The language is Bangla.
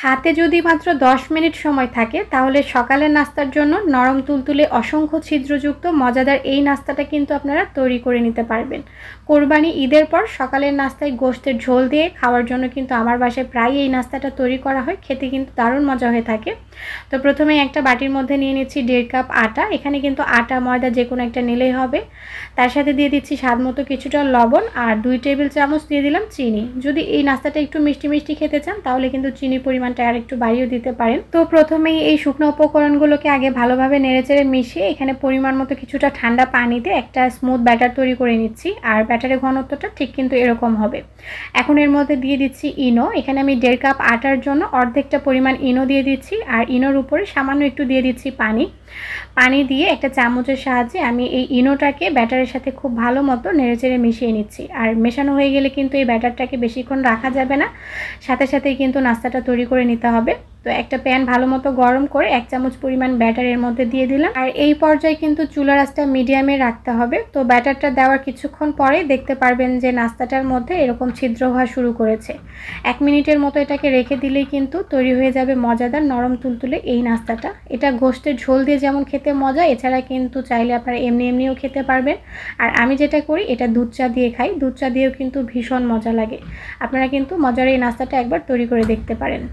হাতে যদি মাত্র 10 মিনিট সময় থাকে তাহলে সকালের নাস্তার জন্য নরম তুলতুলে অসংখ্য ছিদ্রযুক্ত মজাদার এই নাস্তাটা কিন্তু আপনারা তৈরি করে নিতে পারবেন। কোরবানি ঈদের পর সকালের নাস্তায় গোশতের ঝোল দিয়ে খাওয়ার জন্য কিন্তু আমার বাসায় প্রায়ই এই নাস্তাটা তৈরি করা হয়। খেতে কিন্তু দারুণ মজা হয়ে থাকে। তো প্রথমেই একটা বাটির মধ্যে নিয়ে নিচ্ছি 1.5 কাপ আটা। এখানে কিন্তু আটা ময়দা যেকোনো একটা নিলেই হবে। তার সাথে দিয়ে দিচ্ছি স্বাদমতো কিছুটা লবণ আর 2 টেবিল চামচ দিয়ে দিলাম চিনি। যদি এই নাস্তাটা একটু মিষ্টি মিষ্টি খেতে চান তাহলে কিন্তু চিনির পরিমাণটা আর একটু বাড়িয়ে দিতে পারেন। তো প্রথমেই এই শুকনো উপকরণগুলোকে আগে ভালোভাবে নেড়েচেড়ে মিশিয়ে এখানে পরিমাণ মতো কিছুটা ঠান্ডা পানিতে একটা স্মুথ ব্যাটার তৈরি করে নিচ্ছি। আর ব্যাটারের ঘনত্বটা ঠিক কিন্তু এরকম হবে। এখন এর মধ্যে দিয়ে দিচ্ছি ইনো। এখানে আমি 1.5 কাপ আটার জন্য অর্ধেকটা পরিমাণ ইনো দিয়ে দিচ্ছি আর ইনোর উপরে সামান্য একটু দিয়ে দিচ্ছি পানি দিয়ে একটা চামচের সাহায্যে আমি এই ইনোটাকে ব্যাটারের সাথে খুব ভালো মতো নেড়েচেড়ে মিশিয়ে নিচ্ছি। আর মেশানো হয়ে গেলে কিন্তু এই ব্যাটারটাকে বেশিক্ষণ রাখা যাবে না, সাথে সাথেই কিন্তু নাস্তাটা তৈরি করে নিতে হবে। তো একটা প্যান ভালো মতো গরম করে 1 চামচ পরিমাণ ব্যাটার এর মধ্যে দিয়ে দিলাম। আর এই পর্যায়ে কিন্তু চুলার আঁচটা মিডিয়ামে রাখতে হবে। তো ব্যাটারটা দেওয়ার কিছুক্ষণ পরেই দেখতে পারবেন যে নাস্তাটার মধ্যে এরকম ছিদ্র হওয়া শুরু করেছে। 1 মিনিটের মতো এটাকে রেখে দিলেই কিন্তু তৈরি হয়ে যাবে মজাদার নরম তুলতুলে এই নাস্তাটা। এটা গোশতের ঝোল দিয়ে যেমন খেতে মজা, এছাড়া কিন্তু চাইলে আপনারা এমনিও খেতে পারবেন। আর আমি যেটা করি এটা দুধ চা দিয়ে খাই। দুধ চা দিয়েও কিন্তু ভীষণ মজা লাগে। আপনারা কিন্তু মজার এই নাস্তাটা একবার তৈরি করে দেখতে পারেন।